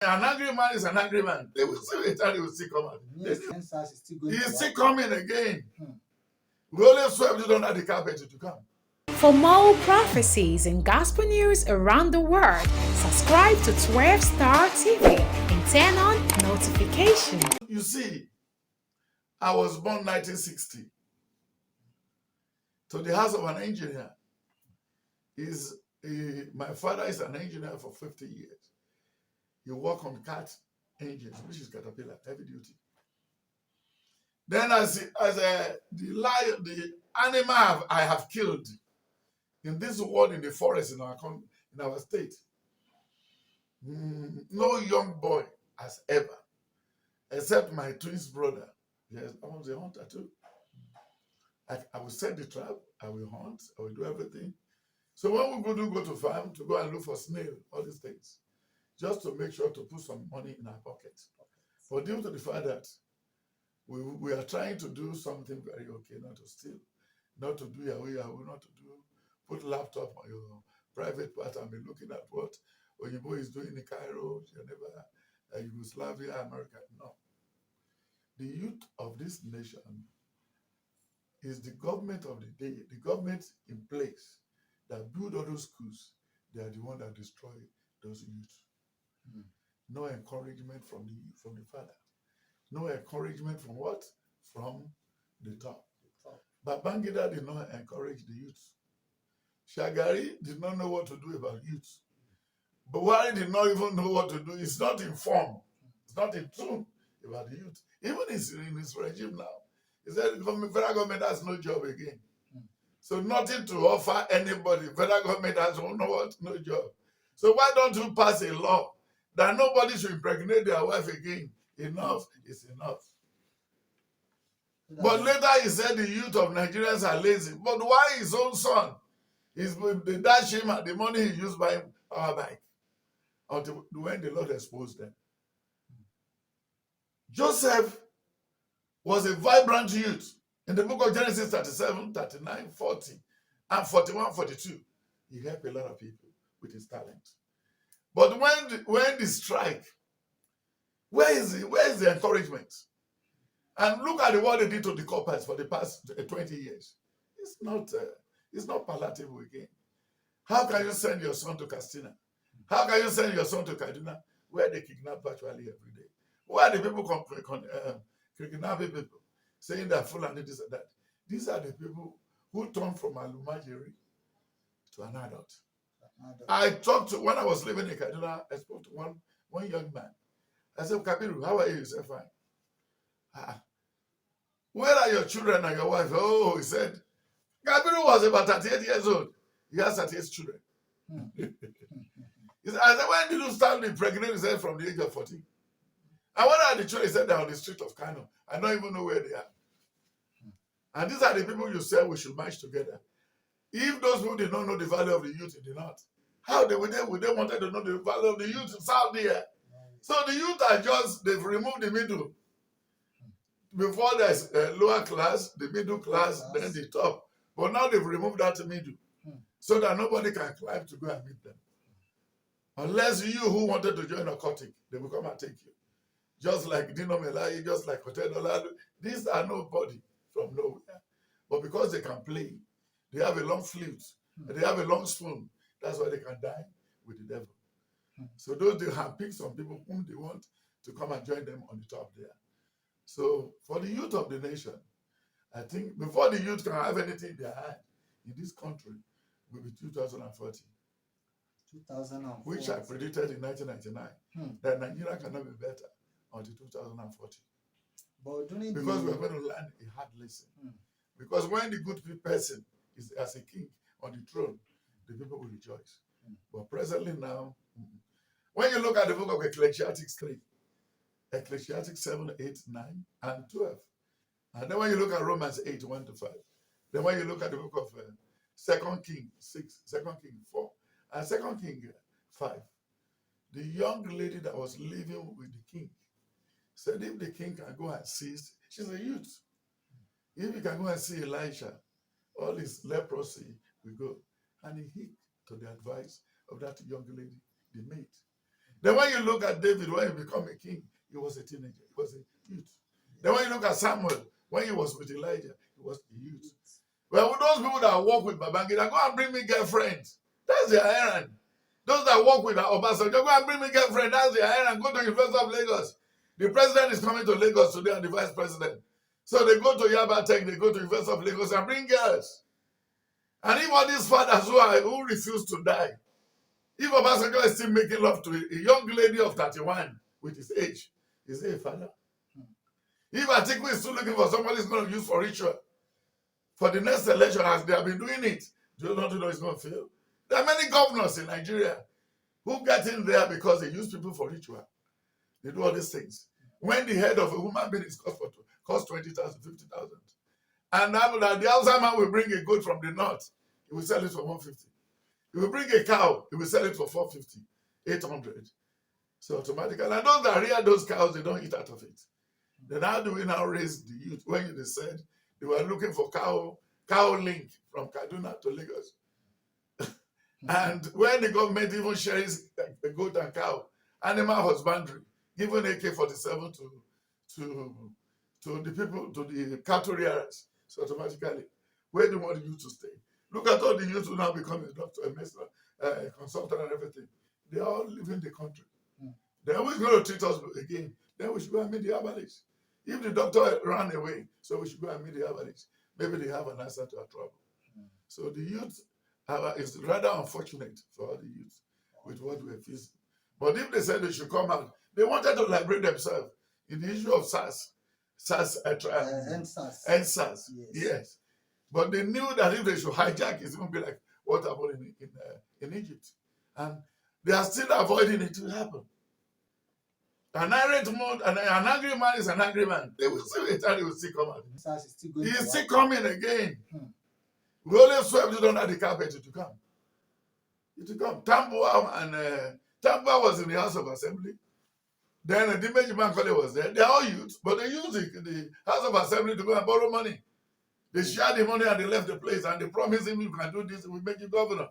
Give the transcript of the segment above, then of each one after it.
An angry man is an angry man. They will see it and he will still come out. He's still coming again. We always swept it under the carpet to come. For more prophecies and gospel news around the world, subscribe to 12 Star TV and turn on notifications. You see, I was born 1960 to the house of an engineer. My father is an engineer for 50 years. He worked on cat engines, which is Caterpillar, heavy duty. Then the animal I have killed in this world, in the forest, in our state, no young boy has ever, except my twins brother. Yes, I was a hunter too. I will set the trap, I will hunt, I will do everything. So when we go to farm to go and look for snail, all these things, just to make sure to put some money in our pockets. But due to the fact that we are trying to do something very okay, not to steal, not to do yahoo, not to put laptop on your private part and be looking at what Oyibo is doing in Cairo, Geneva, Yugoslavia, America. No. The youth of this nation is the government of the day, the government in place that build all those schools. They are the one that destroy those youth. No encouragement from the father. No encouragement from what? From the top. Babangida did not encourage the youth. Shagari did not know what to do about youth. Buhari did not even know what to do. He's not informed. He's not in tune about the youth. Even in his regime now, he said the federal government has no job again. So nothing to offer anybody. Federal government has no job. So why don't you pass a law that nobody should impregnate their wife again? Enough is enough. But later he said the youth of Nigerians are lazy. But why his own son? They dash him at the money he used by our bike until when the Lord exposed them. Joseph was a vibrant youth. In the book of Genesis 37, 39, 40, and 41, 42, he helped a lot of people with his talent. But when the strike, where is the encouragement? And look at what they did to the coppers for the past 20 years. It's not palatable again. How can you send your son to Castina? How can you send your son to Kaduna, where they kidnap virtually every day? Where are the people kidnapping people, saying they're full and this and that? These are the people who turn from Alumajiri to an adult. I talked to, when I was living in Kaduna, I spoke to one young man. I said, Kabiru, how are you? He said, fine. Where are your children and your wife? Oh, he said, Kabiru was about 38 years old. He has 38 children. He said, I said, when did you start impregnating? He said, from the age of 14. And when are the children? He said, they're on the street of Kano. I don't even know where they are. And these are the people you said we should march together. If those people did not know the value of the youth in the north, how would they wanted to know the value of the youth in South there? So the youth are they've removed the middle. Before there's a lower class, the middle class, then the top. But now they've removed that middle so that nobody can climb to go and meet them. Unless you who wanted to join occultic, they will come and take you. Just like Dino Melai, just like Hotel Dolado. These are nobody from nowhere. But because they can play, they have a long flute, they have a long spoon. That's why they can die with the devil. So those they have picked some people whom they want to come and join them on the top there. So for the youth of the nation, I think before the youth can have anything in their hand in this country, will be 2040. 2040. Which I predicted in 1999 that Nigeria cannot be better until 2040. But because we are going to learn a hard lesson. Because when the good person is as a king on the throne, the people will rejoice. But presently now, when you look at the book of Ecclesiastes 3, Ecclesiastes 7, 8, 9, and 12, and then when you look at Romans 8, 1 to 5, then when you look at the book of 2 King 6, 2 King 4, and 2 King 5, the young lady that was living with the king said if the king can go and see, she's a youth, if he can go and see Elisha, all his leprosy will go. And he heed to the advice of that young lady, the maid. Then when you look at David, when he became a king, he was a teenager. He was a youth. Then when you look at Samuel, when he was with Elijah, he was a youth. Well, with those people that work with Babangida, go and bring me girlfriends. That's their errand. Those that work with Obasanjo, go and bring me girlfriend. That's their errand. Go to University of Lagos. The president is coming to Lagos today and the vice president. So they go to Yaba Tech, they go to University of Lagos and bring girls. And if all these fathers who refuse to die, if Obasanjo is still making love to a young lady of 31 with his age, is he a father? If Atiku is still looking for somebody who's going to use for ritual, for the next election, as they have been doing it, do you not know it's going to fail? There are many governors in Nigeria who get in there because they use people for ritual. They do all these things. When the head of a human being is cost 20,000, 50,000. And now that the Hausa man will bring a goat from the north, he will sell it for 150. He will bring a cow, he will sell it for 450, 800. So automatically, and those that rear those cows, they don't eat out of it. Then how do we now raise the youth? When they said they were looking for cow link from Kaduna to Lagos. And when the government even shares a goat and cow, animal husbandry, giving AK-47 to the people, to the cattle rearers, so automatically, where do you want the youth to stay? Look at all the youth who now become a doctor, a minister, a consultant and everything. They are all leaving the country. They're always going to treat us again. Then we should go and meet the average. If the doctor ran away, so we should go and meet the average. Maybe they have an answer to our trouble. So the youth is rather unfortunate for all the youth with what we're facing. But if they said they should come out, they wanted to liberate themselves in the issue of SARS. NSAS. Yes. But they knew that if they should hijack, it's going to be like what happened in Egypt. And they are still avoiding it to happen. An irate mode, an angry man is an angry man. They will see it and he will still come out. He is still coming again. We only swept it under the carpet to come. It will come. Tambua was in the House of Assembly. Then the Dimeji Bankole was there. They are all youth, but they use the House of Assembly to go and borrow money. They shared the money and they left the place and they promised him, you can do this, we make you governor.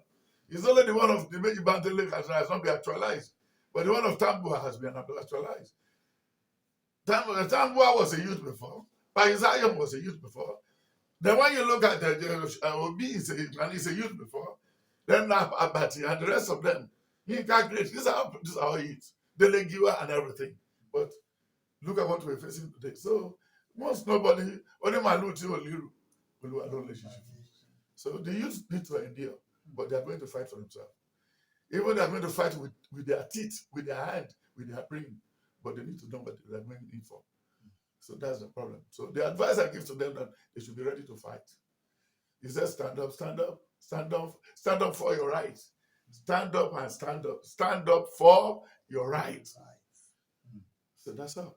It's only the one of Dimeji Bankole has not been actualized. But the one of Tambua has been actualized. Tambua was a youth before. Paisayom was a youth before. Then when you look at Obi, he's a youth before. Then Abati and the rest of them, he calculates, these are our youth. Delegiwa and everything. But look at what we're facing today. So, most nobody, only Maluti or Liru will have a relationship. So the youth need to endure, but they're going to fight for themselves. Even they're going to fight with their teeth, with their hand, with their brain, but they need to know what they're going in for. So that's the problem. So the advice I give to them that they should be ready to fight. He says, stand up, stand up, stand up, stand up for your rights. Stand up and stand up. Stand up for your rights. So that's all.